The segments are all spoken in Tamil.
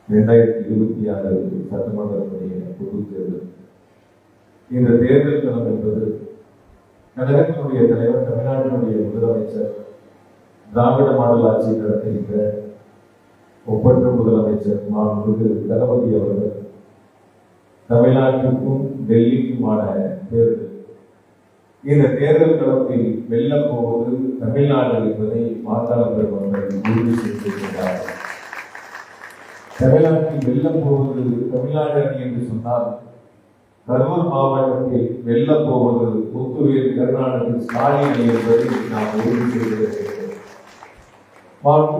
2026 சட்டமன்றத்துடைய பொதுத் தேர்தல். இந்த தேர்தல் களம் என்பது கழகத்தினுடைய தலைவர், தமிழ்நாட்டினுடைய முதலமைச்சர், திராவிட மாடல் ஆட்சி நடத்துகின்ற ஒப்பற்ற முதலமைச்சர் மாண்புமிகு தளபதி அவர்கள் தமிழ்நாட்டிற்கும் டெல்லிக்குமான தேர்தல். இந்த தேர்தல் களத்தில் வெல்லப் போவது தமிழ்நாடு என்பதை வாக்காளர்கள் உறுதி செய்திருக்கிறார்கள். தமிழ்நாட்டில் வெல்லப் போவது தமிழ்நாடு அணி என்று சொன்னால், கரூர் மாவட்டத்தில் வெல்லப் போவது முத்துவேல் கருணாநிதி ஸ்டாலின் அணி என்பதை நாம் உறுதி செய்திருக்கிறோம்.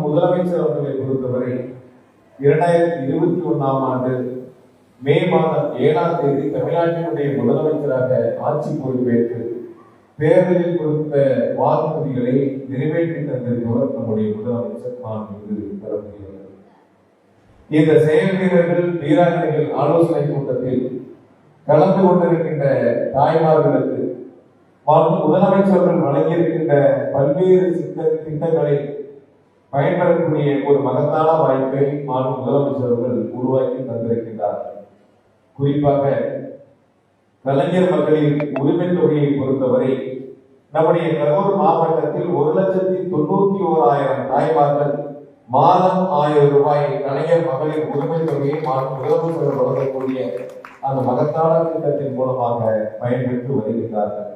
முதலமைச்சர் அவர்களை பொறுத்தவரை 2021ஆம் ஆண்டு மே மாதம் 7ஆம் தேதி தமிழ்நாட்டினுடைய முதலமைச்சராக ஆட்சி பொறுப்பேற்று தேர்தலில் கொடுத்த வாக்குறுதிகளை நிறைவேற்றி தந்திருப்பவர் நம்முடைய முதலமைச்சர் மாண்புமிகு தளபதி அவர்கள். இந்த செயல் வீரர்கள், வீராங்கனைகள் ஆலோசனை கூட்டத்தில் கலந்து கொண்டிருக்கின்ற தாய்மார்களுக்கு முதலமைச்சர்கள் வழங்கியிருக்கின்ற பல்வேறு திட்டங்களை பயன்படக்கூடிய ஒரு மகத்தான வாய்ப்பை முதலமைச்சர்கள் உருவாக்கி தந்திருக்கின்றார்கள். குறிப்பாக கலைஞர் மகளிர் உரிமை தொகையை பொறுத்தவரை நம்முடைய கரூர் மாவட்டத்தில் 1,91,000 தாய்மார்கள் மாதம் 1000 ரூபாய் கலைஞர் மகளிர் உரிமை தொகையை முதலமைச்சர்கள் வழங்கக்கூடிய அந்த மகத்தான திட்டத்தின் மூலமாக பயன்பெற்று வருகின்றார்கள்.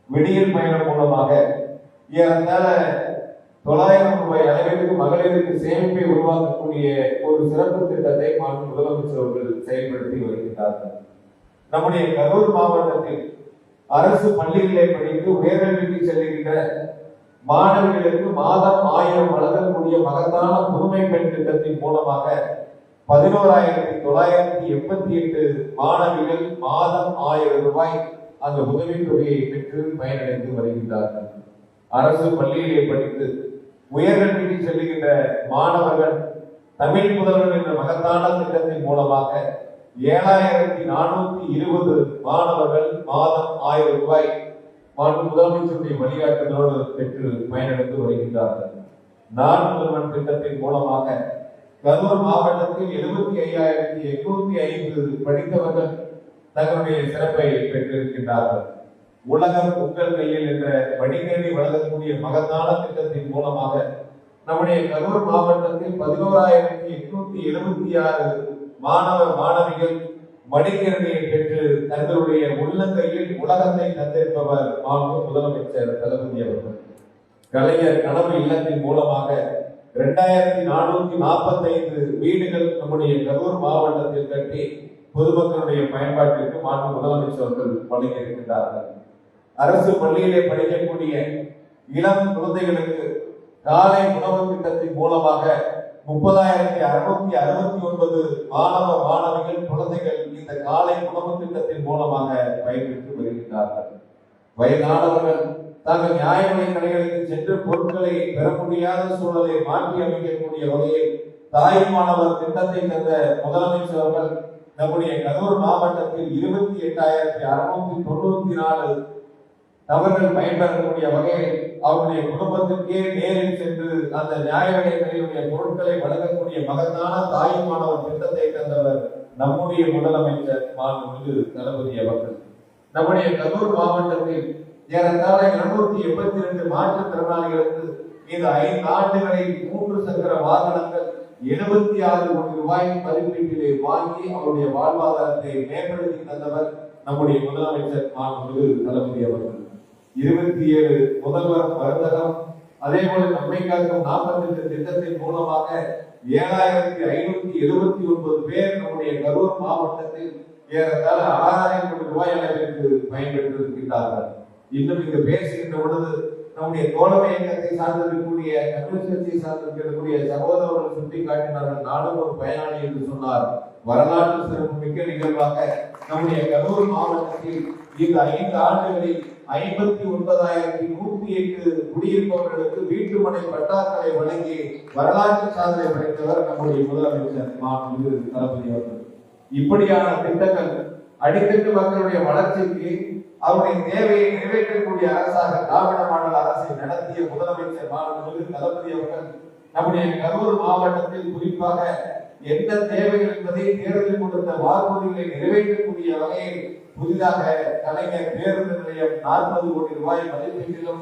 விடியல் பயணம் மூலமாக ஏறத்தாழ 900 ரூபாய் அளவிற்கு மகளிருக்கு சேமிப்பை உருவாக்கக்கூடிய ஒரு சிறப்பு திட்டத்தை முதலமைச்சர் அவர்கள் செயல்படுத்தி வருகின்றார்கள். நம்முடைய கரூர் மாவட்டத்தில் அரசு பள்ளிகளை படித்து உயர்கல்விக்கு செல்கின்ற மாணவர்களுக்கு மாதம் 1000 வழங்கக்கூடிய மகத்தான புதுமை பெண் திட்டத்தின் மூலமாக 11,988 மாணவிகள் மாதம் 1000 ரூபாய் அந்த உதவித் தொகையை பெற்று பயனடைந்து வருகின்றார்கள். அரசு பள்ளியிலே படித்து உயர்கல்விக்கு செல்லுகின்ற மாணவர்கள் தமிழ் புதல்வன் என்ற மகத்தான திட்டத்தின் மூலமாக 7,420 மாணவர்கள் மாதம் 1000 ரூபாய் முதலமைச்சருடைய வழிகாட்டுதலோடு பெற்று பயனடைந்து வருகின்றார்கள். நான் முதல்வன் திட்டத்தின் மூலமாக கரூர் மாவட்டத்தில் 75,805 படித்தவர்கள் தங்களுடைய சிறப்பை பெற்றிருக்கின்றார்கள். உலகம் உங்கள் கையில் என்ற வடிகேறி வழங்கக்கூடிய மகத்தான திட்டத்தின் மூலமாக நம்முடைய கரூர் மாவட்டத்தில் 11,876 மாணவிகள் மடிக்கணியை பெற்று தங்களுடைய உள்ளங்கையில் உலகத்தை தந்திருப்பவர் முதலமைச்சர் தளபதி அவர்கள். கலைஞர் கனவு இல்லத்தின் மூலமாக 2,445 வீடுகள் நம்முடைய கரூர் மாவட்டத்தில் கட்டி பொதுமக்களுடைய பயன்பாட்டிற்கு முதலமைச்சர் அவர்கள் வழங்கியிருக்கின்றார்கள். அரசு பள்ளியிலே படிக்கக்கூடிய இளம் குழந்தைகளுக்கு காலை உணவு திட்டத்தின் மூலமாக 30,669 மாணவிகள் குழந்தைகள் இந்த காலை உணவு திட்டத்தின் மூலமாக பயன்பெற்று வருகின்றார்கள். வயதானவர்கள் தாங்கள் நியாய விலைக் கடைகளுக்கு சென்று பொருட்களை பெற முடியாத சூழலை மாற்றி அமைக்கக்கூடிய வகையில் தாய் மாணவர் திட்டத்தை தந்த முதலமைச்சர் அவர்கள் நம்முடைய கரூர் மாவட்டத்தில் 28,694 நபர்கள் பயன்பெறக்கூடிய வகையில் அவருடைய குடும்பத்திற்கே நேரில் சென்று அந்த நியாய விலைகளினுடைய பொருட்களை வழங்கக்கூடிய மகத்தான தாய் மாணவர் திட்டத்தை தந்தவர் நம்முடைய முதலமைச்சர் மாண்புமிகு தளபதி அவர்கள். நம்முடைய கரூர் மாவட்டத்தில் ஏறத்தாழ 282 மாற்றுத்திறனாளிகளுக்கு இந்த 5 ஆண்டுகளில் 3 சக்கர வாகனங்கள் 76 கோடி ரூபாய் மதிப்பீட்டிலே வாங்கி அவருடைய வாழ்வாதாரத்தை மேம்படுத்தி தந்தவர் நம்முடைய முதலமைச்சர் மாண்புமிகு தளபதி அவர்கள். 27 முதல்வர் மருந்தகம், அதே போல நம்மை காக்கும் 48 திட்டத்தின் மூலமாக 7,579 பேர் நம்முடைய கரூர் மாவட்டத்தில் ஏறத்தாழ 6,000 கோடி ரூபாய் அளவிற்கு பயன்பெற்றிருக்கின்றார்கள். இன்னும் இங்கு பேசுகின்ற பொழுது நம்முடைய தோழமை இயக்கத்தை சார்ந்திருக்கக்கூடிய கம்யூனிஸ்ட் கட்சியை சார்ந்திருக்கக்கூடிய சகோதரர்கள் சுட்டி காட்டினார்கள். நானும் ஒரு பயனாளி என்று சொன்னார். வரலாற்று சிறப்பு மிக்க நிகழ்வாக நம்முடைய கரூர் மாவட்டத்தில் இந்த 5 ஆண்டுகளில் 59,108 குடியிருப்பவர்களுக்கு வீட்டுமனை பட்டாக்களை வழங்கி வரலாற்று சாதனை படைத்தவர் நம்முடைய முதலமைச்சர் மாண்புமிகு தளபதி அவர்கள். இப்படியான திட்டங்கள் அடித்தட்டு மக்களுடைய வளர்ச்சிக்கு அவருடைய தேவையை நிறைவேற்றக்கூடிய அரசாக திராவிட மாடல் அரசை நடத்திய முதலமைச்சர் மாண்புமிகு தளபதி அவர்கள் நம்முடைய கரூர் மாவட்டத்தில் குறிப்பாக என்ன தேவைகள் என்பதை தேர்தலில் கொடுத்த வாக்குறுதிகளை நிறைவேற்றக்கூடிய வகையில் புதிதாக கலைஞர் பேருந்து நிலையம் 40 கோடி ரூபாய் மதிப்பீட்டிலும்,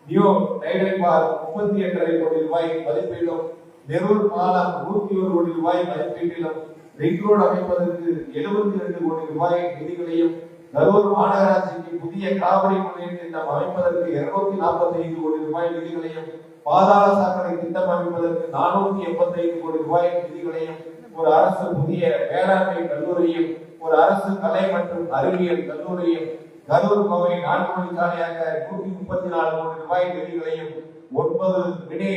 நியூ டைடல் பார்க் 38.5 கோடி ரூபாய் மதிப்பீட்டிலும், நெரூர் பாலம் 101 கோடி ரூபாய் மதிப்பீட்டிலும், ரிங் ரோடு அமைப்பதற்கு 72 கோடி ரூபாய் நிதிகளையும், கரூர் மாநகராட்சிக்கு புதிய காவிரி குடிநீர் திட்டம் அமைப்பதற்கு 245 கோடி ரூபாய் நிதிகளையும், பாதாள சாக்கடை திட்டம் அமைப்பதற்கு 485 கோடி ரூபாய் நிதிகளையும், ஒரு அரசு புதிய வேளாண்மை கல்லூரியும், ஒரு அரசு கலை மற்றும் அறிவியல் கல்லூரியும், கரூர் கோவை 4 வழிச்சாலையாக 134 கோடி ரூபாய் நிதிகளையும், 9 மினி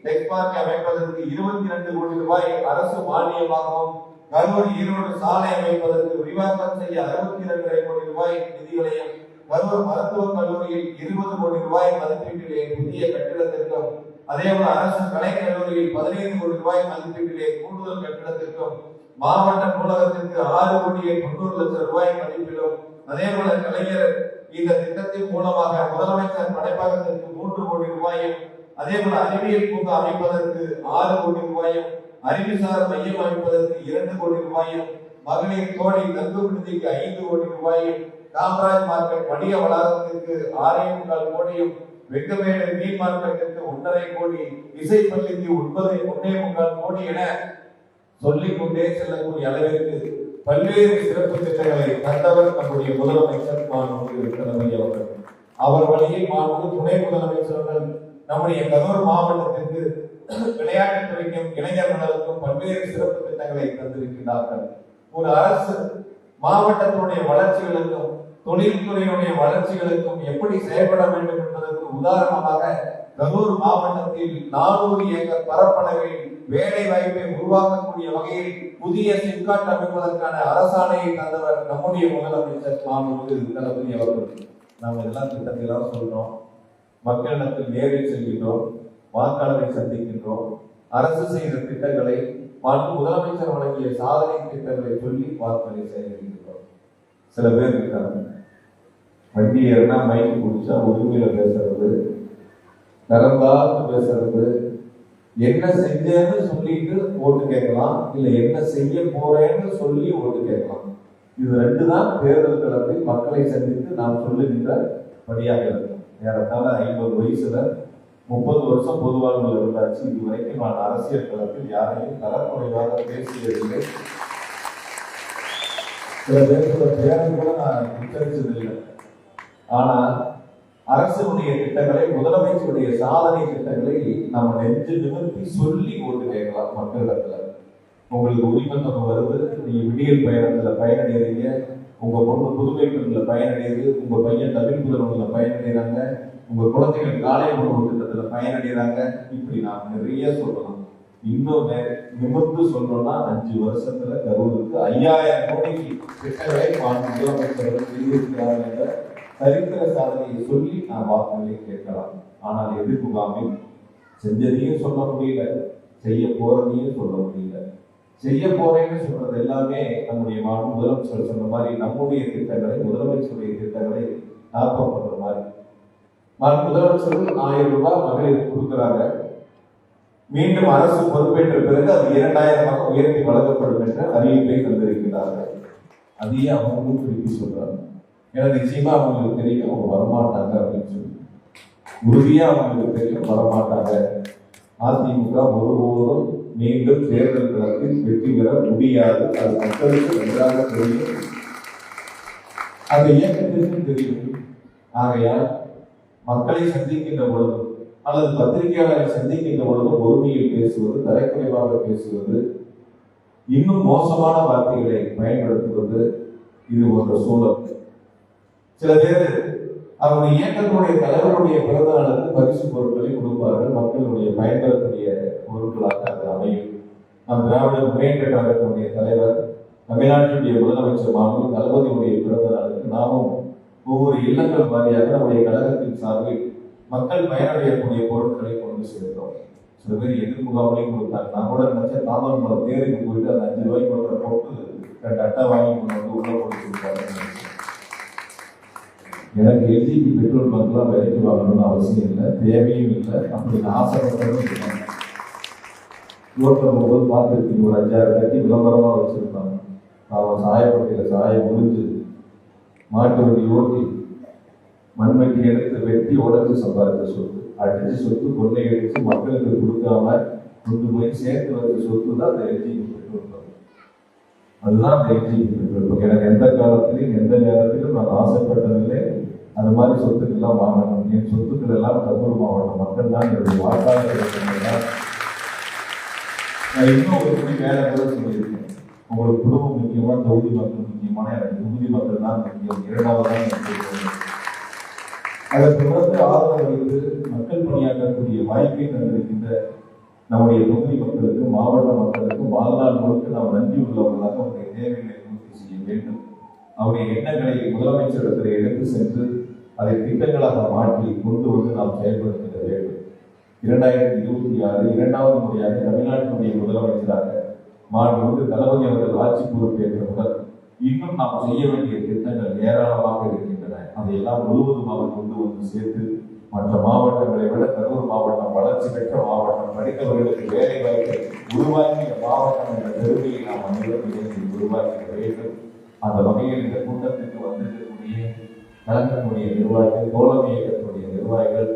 டெக் பார்க் அமைப்பதற்கு 22 கோடி ரூபாய் அரசு மானியமாகவும், கரூர் ஈரோடு சாலை அமைப்பதற்கு விரிவாக்கம் செய்ய 62.5 கோடி ரூபாய் நிதிகளையும், கரூர் மருத்துவக் கல்லூரியில் 20 கோடி ரூபாய் மதிப்பீட்டிலே புதிய கட்டிடத்திற்கும், அதேபோல அரசு கலை கல்லூரியில் 15 கோடி ரூபாய் மதிப்பீட்டிலே கூடுதல் கட்டிடத்திற்கும், மாவட்ட நூலகத்திற்கு 6 கோடியே 90 லட்சம் ரூபாய் மதிப்பிலும், அதேபோல கலைஞர் இந்த திட்டத்தின் மூலமாக முதலமைச்சர் படைப்பகத்திற்கு 3 கோடி ரூபாயும், அதேபோல அறிவியல் பூங்கா அமைப்பதற்கு 6 கோடி ரூபாயும், அறிவுசார் மையம் அமைப்பதற்கு 2 கோடி ரூபாயும், மகளிர் தோழி தங்கு விடுதிக்கு 5 கோடி ரூபாயும், காமராஜ் மார்க்கெட் வணிக வளாகத்திற்கு 6.25 கோடியும், வெங்கமேடு மீன் மார்க்கெட்டிற்கு 1.5 கோடி, இசைப்பள்ளிக்கு 1.25 கோடி என சொல்லிக் கொண்டே செல்லக்கூடிய அளவிற்கு பல்வேறு சிறப்பு திட்டங்களை தந்தவர் நம்முடைய முதலமைச்சர் மாண்புமிகு தளபதி அவர்கள். அவர் வழியில் மாண்பு துணை முதலமைச்சர்கள் நம்முடைய கரூர் மாவட்டத்திற்கு விளையாட்டுத்துறைக்கும் இளைஞர் நலனுக்கும் பல்வேறு சிறப்பு திட்டங்களை தந்திருக்கிறார்கள். ஒரு அரசு மாவட்டத்தினுடைய வளர்ச்சிகளுக்கும் தொழில்துறையினுடைய வளர்ச்சிகளுக்கும் எப்படி செயல்பட வேண்டும் என்பதற்கு உதாரணமாக கரூர் மாவட்டத்தில் 400 ஏக்கர் பரப்பளவில் வேலை வாய்ப்பை உருவாக்கக்கூடிய வகையில் புதிய சிப்காட் அமைப்பதற்கான அரசாணையை தந்தவர் நம்முடைய முதலமைச்சர் மாண்புமிகு தளபதி அவர்கள். நாம் எல்லாம் திட்டத்திலாம் சொல்றோம், மக்களிடத்தில் நேரில் செல்கின்றோம், வாக்காளரை சந்திக்கின்றோம், அரசு செய்த திட்டங்களை மாண்பு முதலமைச்சர் வழங்கிய சாதனை திட்டங்களை சொல்லி வாக்குகளை சேகரிக்கின்றோம். சில பேர் இருக்காங்க, வண்டி ஏறினா மைக்கு குடிச்சா உரிமையில பேசுறது, திறந்தான்னு பேசுறது, என்ன செஞ்சேன்னு சொல்லிட்டு ஓட்டு கேட்கலாம், இல்ல என்ன செய்ய போறேன்னு சொல்லி ஓட்டு கேட்கலாம். இது 2 தான் தேர்தல் களத்தில் மக்களை சந்தித்து நாம் சொல்லுகின்ற படியாக இருக்கும். ஏறத்தாழ 50 வயசுல 30 வருஷம் பொது வாழ்வில் இருந்தாச்சு. இதுவரைக்கும் நான் அரசியல் களத்தில் யாரையும் தரக்குறைவாக பேசியதில்லை. சில பேரோட பேரை கூட நான் உச்சரிச்சதில்லை. ஆனா அரசுடைய திட்டங்களை, முதலமைச்சருடைய சாதனை திட்டங்களை நம்ம நெஞ்சு நிமிர்த்தி சொல்லி ஓட்டு கேட்கலாம் மக்களிடத்துல. உங்களுக்கு உரிமை தொகை வருது, நீங்க விடியல் பயணத்துல பயனடைறீங்க, உங்க பொண்ணு புதுமை பெண்ல பயனடையுது, உங்க பையன் தமிழ் புதல்வன்ல பயனடைறாங்க, உங்க குழந்தைகள் காலை உணவு திட்டத்துல பயனடைறாங்க. இப்படி நாம் நிறைய சொல்லலாம். இன்னும் நிமிர்ந்து சொல்லணும்னா 5 வருஷத்துல கரூருக்கு 5000 கோடிக்கு திட்டங்களை முதலமைச்சர்கள் செய்திருக்கிறார்கள் என்ற சரித்திர சாதனையை சொல்லி நாம் வாக்குகளை கேட்கலாம். ஆனால் எதிர்ப்பு முகாமில் செஞ்சதையும் சொல்ல முடியல, செய்ய போறதையும் சொல்ல முடியல. செய்ய போறேன்னு சொல்றது எல்லாமே நம்முடைய முதலமைச்சர் சொன்ன மாதிரி நம்முடைய திட்டங்களை, முதலமைச்சருடைய திட்டங்களை ஞாபகம் பண்ற மாதிரி. முதலமைச்சர் 1000 ரூபாய் மகளிருக்கு கொடுக்கிறாங்க. மீண்டும் அரசு பொறுப்பேற்ற பிறகு அது 2000 உயர்த்தி வழங்கப்படும் என்ற அறிவிப்பை தந்திருக்கிறார்கள். அதையே அவங்களும் திருப்பி சொல்றாங்க. ஏன்னா நிச்சயமா அவங்களுக்கு தெரியும் அவங்க வரமாட்டாங்க அப்படின்னு சொல்லி, உறுதியா அவங்களுக்கு தெரியும் வரமாட்டாங்க. அதிமுக ஒருபோதும் மீண்டும் தேர்தல் களத்தில் வெற்றி பெற முடியாது. அது மக்களுக்கு நன்றாக தெரியும், அந்த இயக்கத்திற்கும் தெரியும். ஆகையால் மக்களை சந்திக்கின்ற பொழுதும் அல்லது பத்திரிகையாளரை சந்திக்கின்ற பொழுதும் ஒருமையில் பேசுவது, தரைக்குறைவாக பேசுவது, இன்னும் மோசமான வார்த்தைகளை பயன்படுத்துவது, இது போன்ற சூழல். சில பேர் அவருடைய இயக்கத்தினுடைய தலைவருடைய பிறந்த நாளுக்கு பரிசு பொருட்களை கொடுப்பார்கள். மக்களுடைய பயன்பெறக்கூடிய பொருட்களாக அது அமையும். நம் திராவிட முன்னேற்ற கழகத்தினுடைய தலைவர், தமிழ்நாட்டினுடைய முதலமைச்சர் மாண்புமிகு தளபதியுடைய பிறந்த நாளுக்கு நாமும் ஒவ்வொரு இல்லங்கள் வாரியாக நம்முடைய கழகத்தின் சார்பில் மக்கள் பயனடையக்கூடிய பொருட்களை கொண்டு சேர்க்கிறோம். சில பேர் எதிர் முகாமையும் கொடுத்தாங்க. நான் கூட நினைச்சேன் தாமரம் தேருக்கு போயிட்டு அந்த 5 ரூபாய் போட்டு 2 அட்டை வாங்கி கொண்டு வந்து உள்ள போட்டு கொடுத்தாங்க. எனக்கு எல்ஜிபி பெட்ரோல் பங்க்லாம் விலைக்கு வாங்கணும்னு அவசியம் இல்லை, தேவையும் இல்லை. அப்படி ஆசைப்பட்டதும் இருக்காங்க. ரோட்ல போகும்போது பார்த்துருக்கீங்க, ஒரு 5-6 கட்டி விளம்பரமா வச்சிருப்பாங்க. அவன் சாயப்பட்டியில சாய முடிஞ்சு மாட்டு வண்டி ஓட்டி மண்வெட்டி எடுத்து வெட்டி உடச்சு சம்பாதித்த சொத்து, அடிச்சு சொத்து, கொள்ளை அடிச்சு மக்களுக்கு கொடுக்காம கொண்டு போய் சேர்த்து வச்ச சொத்து தான் அந்த எல்ஜிபி பெற்றோர்கள். அதுதான் அந்த எல்ஜிபி பெற்றோர்கள். எனக்கு எந்த காலத்திலையும் எந்த நேரத்திலும் நான் ஆசைப்பட்டதில்லை அது மாதிரி சொத்துக்கெல்லாம் வாங்கணும். என் சொத்துக்கள் எல்லாம் கரூர் மாவட்ட மக்கள் தான் என்னுடைய வாக்காளர்கள். நான் இன்னும் ஒரு மணி வேலை கூட சொல்லியிருக்கேன். உங்களுக்கு குடும்பம் முக்கியமா, தொகுதி மக்கள் முக்கியமான, எனக்கு தொகுதி மக்கள் தான் முக்கியம். இரண்டாவதான் அதை தொடர்ந்து ஆதரவு அளித்து மக்கள் பணியாற்றக்கூடிய வாய்ப்பை தந்திருக்கின்ற நம்முடைய தொகுதி மக்களுக்கு, மாவட்ட மக்களுக்கு வாழ்நாள் முழுக்க நாம் நன்றி உள்ளவர்களாக அவருடைய தேவைகளை பூர்த்தி செய்ய வேண்டும். அவருடைய எண்ணங்களை முதலமைச்சரிடத்தில் எடுத்து சென்று அதை திட்டங்களாக மாற்றி கொண்டு வந்து நாம் செயல்படுத்த வேண்டும். 2026 இரண்டாவது முறையாக தமிழ்நாட்டினுடைய முதலமைச்சராக மாண்புமிகு தளபதி அவர்கள் ஆட்சி பொறுப்பேற்ற முதல் இன்னும் நாம் செய்ய வேண்டிய திட்டங்கள் ஏராளமாக இருக்கின்றன. அதையெல்லாம் முழுவதுமாக கொண்டு வந்து சேர்த்து மற்ற மாவட்டங்களை விட கரூர் மாவட்டம் வளர்ச்சி பெற்ற மாவட்டம், படித்தவர்களுக்கு வேலை வாய்ப்பை உருவாக்கிய மாவட்டம் என்ற பெருமையை நாம் அனைவரும் இணைந்து உருவாக்கிட வேண்டும். அந்த வகையில் இந்த கூட்டத்திற்கு வந்திருக்கக்கூடிய கழகத்தினுடைய நிர்வாகிகள், தோழமை இயக்கத்தினுடைய நிர்வாகிகள்,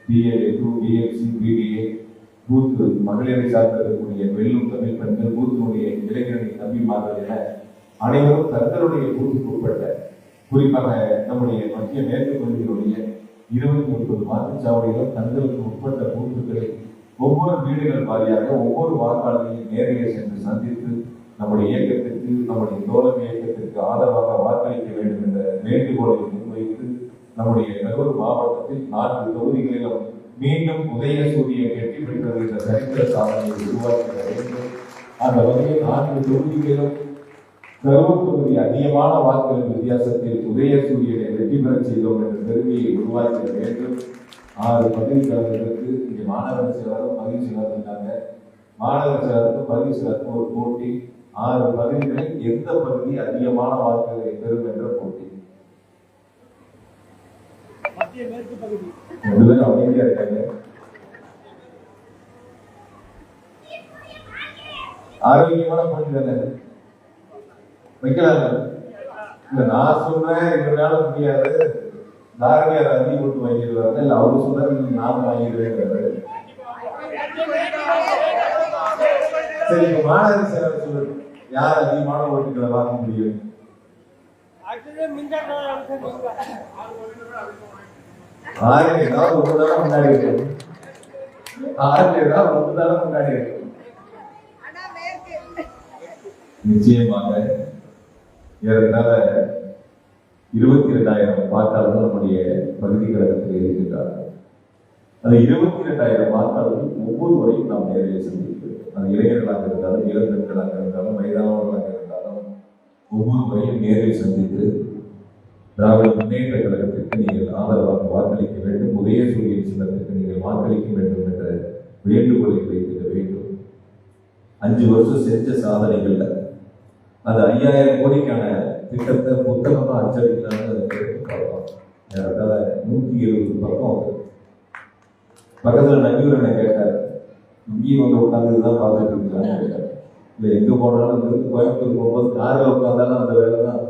பிஏஏ, பிஎஃப்சி, பிடிஏ, பூத்து மகளிரை சார்ந்திருக்கக்கூடிய வெள்ளும் தமிழ் பெண்கள், பூத்தினுடைய இளைஞரணி தம்பிமார்கள் என அனைவரும் தங்களுடைய பூத்துக்கு உட்பட்ட, குறிப்பாக நம்முடைய மத்திய மேற்கு பகுதியினுடைய 29 வாக்குச்சாவடிகளும் தங்களுக்கு உட்பட்ட பூத்துக்களை ஒவ்வொரு வீடுகள் வாரியாக ஒவ்வொரு வாக்காளரையும் நேரிலே சென்று சந்தித்து நம்முடைய இயக்கத்திற்கு, நம்முடைய தோழமை இயக்கத்திற்கு ஆதரவாக வாக்களிக்க வேண்டும் என்ற வேண்டுகோளை முன்வைத்து நம்முடைய கரூர் மாவட்டத்தில் 4 தொகுதிகளிலும் மீண்டும் உதயசூரியன் வெற்றி பெற்றது என்ற சரித்திர சாதனையை உருவாக்க வேண்டும். அந்த வகையில் 4 தொகுதிகளிலும் கரூர் தொகுதி அதிகமான வாக்குகளின் வித்தியாசத்தில் உதயசூரியனை வெற்றி பெற செய்தோம் என்ற பெருமையை உருவாக்க வேண்டும். 6 பதவி கழகங்களுக்கு இங்கே மாநகர செயலாளரும் பதவி செயலாளர் இருக்காங்க. மாநகர செயலாளருக்கும் பதவி செயலாளருக்கும் ஒரு போட்டி. 6 பகுதிகளில் எந்த பகுதி அதிகமான வாக்குகளை பெறும் என்ற போட்டி. அமைதியா இருக்காங்க. ஆரோக்கியமான போட்டி தானே வைக்கலாம். இல்ல நான் சொல்றேன் எங்களால முடியாது, தாரணியார் அதிக ஓட்டு வாங்கிடுவாங்க, இல்ல அவரு சொல்றாரு நான் வாங்கிடுவேன். சரி, இப்ப மாநகர செயலாளர் சொல்லுங்க, யார் அதிகமான ஓட்டுகளை வாங்க முடியும்? ஏதாவது ஒண்ணுதானே முன்னாடி இருக்கு. ஏதாவது ஒண்ணுதானே முன்னாடி இருக்கு. நிச்சயமாக ஏறத்தாழ 22,000 வாக்காளர்கள் நம்முடைய பகுதி கழகத்தில் இருக்கின்றார்கள். அந்த 22,000 வாக்காளர்கள் ஒவ்வொருவரையும் நாம் நேரில் சந்திக்கிறோம். அது இளைஞர்களாக இருந்தாலும், இளம்பெண்களாக இருந்தாலும், வயதானவர்களாக இருந்தாலும் ஒவ்வொருவரையும் நேரில் சந்தித்து திராவிட முன்னேற்ற கழகத்திற்கு நீங்கள் ஆதரவாக வாக்களிக்க வேண்டும், உதயசூரியன் சின்னத்திற்கு நீங்கள் வாக்களிக்க வேண்டும் என்ற வேண்டுகோளை வைத்திட வேண்டும். 5 வருஷம் செஞ்ச சாதனைகள்ல அது 5,000 கோடிக்கான திட்டத்தை புத்தகமா அச்சடிக்கலாம்னு எடுத்து பார்க்கலாம். 170 பக்கம். பக்கத்துல நம்பியூர் கேட்டார், இங்கேயும் வந்து உட்காந்துதான் பார்த்துட்டு இருக்கலாம்னு கேட்டார். இல்லை எங்க போனாலும் இருந்து கோயம்புத்தூர் போகும்போது காரில் உட்காந்தாலும் அந்த வேலை தான்.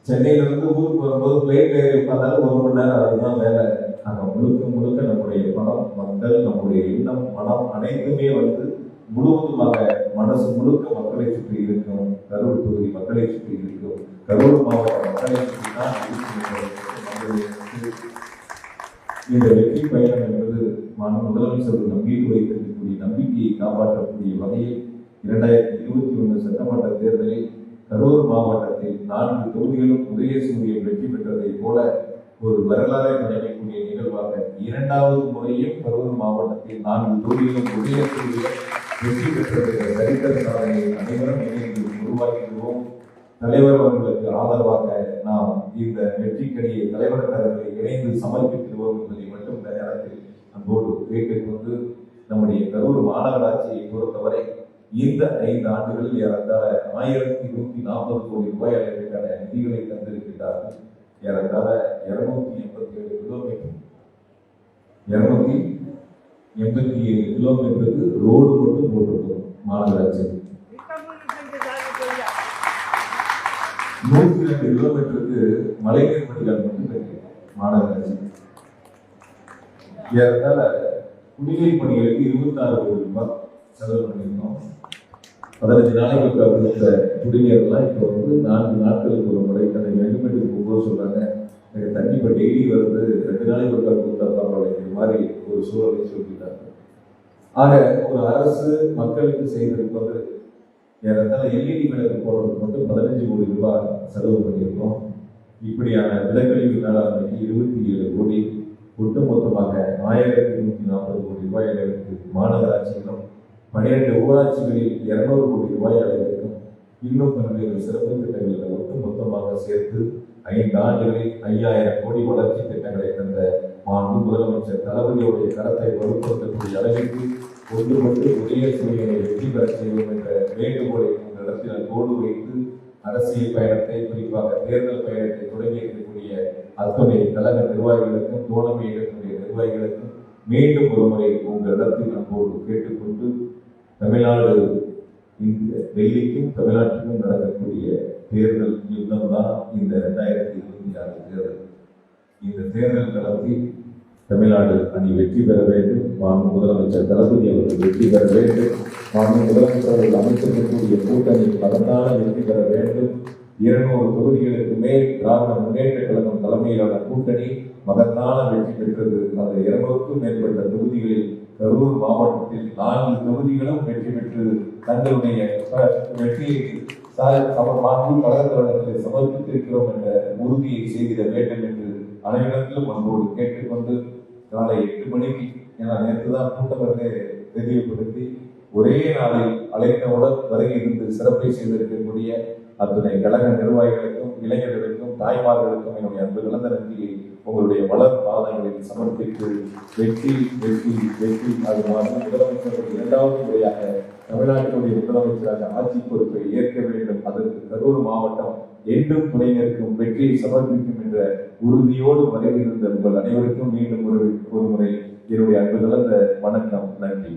சென்னையில இருந்து ஊருக்கு வரும்போது பிளேட் ஏறி உட்காந்தாலும் 1 மணி நேரம் அதுதான் வேலை. அங்கே முழுக்க முழுக்க நம்முடைய பணம், மக்கள், நம்முடைய எண்ணம், பணம் அனைத்துமே வந்து முழுவதுமாக மனசு முழுக்க மக்களை சுற்றி இருக்கும். கரூர் தொகுதி மக்களை சுற்றி இருக்கும். கரூர் மாவட்ட மக்களை சுற்றி தான் இந்த வெற்றி பயணம் என்பது முதலமைச்சர் மீது வைத்திருக்கக்கூடிய நம்பிக்கையை காப்பாற்றக்கூடிய வகையில் 2021 சட்டமன்ற தேர்தலில் கரூர் மாவட்டத்தில் 4 தொகுதிகளும் உதயசூரியன் வெற்றி பெற்றதை போல ஒரு வரலாறை படைக்கக்கூடிய நிகழ்வாக 2வது முறையும் கரூர் மாவட்டத்தில் 4 தொகுதிகளும் உதயசூரியன் வெற்றி பெற்றது சரித்திர சாதனையை அனைவரும் இணைந்து உருவாக்கிடுவோம். தலைவர் அவர்களுக்கு ஆதரவாக நாம் இந்த வெற்றிக்கடியை தலைவர் தலைவர்களை இணைந்து சமர்ப்பிக்கிறோம் என்பதை மட்டும் இந்த நேரத்தில் அன்போடு கேட்டுக்கொண்டு, நம்முடைய கரூர் மாநகராட்சியை பொறுத்தவரை இந்த 5 ஆண்டுகளில் ஏறத்தாழ 1,140 கோடி ரூபாய் அளவிற்கான நிதிகளை தந்திருக்கிறார்கள். ஏறத்தாழ 287 கிலோமீட்டர் 87 கிலோமீட்டருக்கு ரோடு மட்டும் போட்டிருக்கோம் மாநகராட்சி. 102 கிலோமீட்டருக்கு மழைநீர் வடிகால் மட்டும் கட்டியிருக்கோம் மாநகராட்சி. ஏறத்தாழ குடிநீர் பணிகளுக்கு 26 கோடி ரூபாய் செலவு பண்ணியிருக்கோம். 15 நாளைக்கு கொடுத்த குடிநீர்லாம் இப்போ 4 நாட்களுக்கு ஒரு முறை அந்த 2 மீட்டருக்கு போகும்போது சொல்றாங்க, எனக்கு தண்ணி இப்போ டெய்லி வருது, 2 நாளைக்கு ஒரு கொடுத்தா பரவாயில்ல, இந்த மாதிரி ஒரு சூழலை சொல்லிட்டாங்க. ஆக ஒரு அரசு மக்களுக்கு செய்திருப்பது ஏறத்தாழ எல்இடி விளக்கு போடுறதுக்கு மட்டும் 15 கோடி ரூபாய் செலவு பண்ணியிருக்கோம். இப்படியான விலக்கழிவு மேலாண்மைக்கு 27 கோடி, ஒட்டுமொத்தமாக 1140 கோடி ரூபாய் அளவிற்கு மாநகராட்சியிலும் 12 ஊராட்சிகளில் 200 கோடி ரூபாய் அளவிற்கும் இன்னும் பல்வேறு சிறப்பு திட்டங்களில் ஒட்டுமொத்தமாக சேர்த்து 5 ஆண்டுகளில் 5000 கோடி வளர்ச்சி திட்டங்களை தந்த மாண்பு முதலமைச்சர் தளபதியுடைய கரத்தை வலுப்படுத்தக்கூடிய அளவிற்கு ஒன்றுபட்டு ஒரே சூழ்நிலை வெற்றி பெற செய்வோம் என்ற வேண்டுகோளை உங்களிடத்தில் கோடு வைத்து அரசியல் பயணத்தை, குறிப்பாக தேர்தல் பயணத்தை தொடங்கி இருக்கக்கூடிய அத்துணை கழக நிர்வாகிகளுக்கும் தோழமை இயக்கக்கூடிய நிர்வாகிகளுக்கும் மீண்டும் ஒருமுறை உங்களிடத்தில் அன்போடு கேட்டுக்கொண்டு, தமிழ்நாடு இந்த டெல்லிக்கும் தமிழ்நாட்டுக்கும் நடக்கக்கூடிய தேர்தல் யுத்தம் தான் இந்த 2026 தேர்தல். இந்த தேர்தல் களத்தில் தமிழ்நாடு அணி வெற்றி பெற வேண்டும். மாண்பு முதலமைச்சர் தளபதி அவர்கள் வெற்றி பெற வேண்டும். மாண்பு முதலமைச்சர் அவர்கள் அமைச்சிருக்கக்கூடிய கூட்டணி பலத்தான வெற்றி பெற வேண்டும். 200 தொகுதிகளுக்கு மேல் திராவிட முன்னேற்ற கழகம் தலைமையிலான கூட்டணி மகத்தான வெற்றி பெற்றது. அந்த 200க்கும் மேற்பட்ட தொகுதிகளில் கரூர் மாவட்டத்தில் 4 தொகுதிகளும் வெற்றி பெற்று தங்களுடைய வெற்றியை மாண்பு கழகத்திற்கு சமர்ப்பித்திருக்கிறோம் என்ற உறுதியை செய்திட வேண்டும் என்று அனைவரிடத்திலும் அன்போடு கேட்டுக்கொண்டு, காலை 8 மணிக்கு நேற்று தான் கூட்டத்தை தெரியப்படுத்தி ஒரே நாளில் அழைத்தவுடன் வருகை இருந்து சிறப்பை செய்திருக்கக்கூடிய அத்துணை கழக நிர்வாகிகளுக்கும் இளைஞர்களுக்கும் தாய்மார்களுக்கும் என்னுடைய அன்பு கலந்த நன்றியை உங்களுடைய வளர் பாதங்களில் சமர்ப்பித்து வெற்றி வெற்றி வெற்றி. அது மாதிரி முதலமைச்சர் 2வது முறையாக தமிழ்நாட்டினுடைய முதலமைச்சராக ஆட்சி பொறுப்பை ஏற்க வேண்டும். அதற்கு கரூர் மாவட்டம் என்றும் துணை நிற்கும், வெற்றியை சமர்ப்பிக்கும் என்ற உறுதியோடு வருகை இருந்த உங்கள் அனைவருக்கும் மீண்டும் ஒரு முறை என்னுடைய அன்பு கலந்த வணக்கம், நன்றி.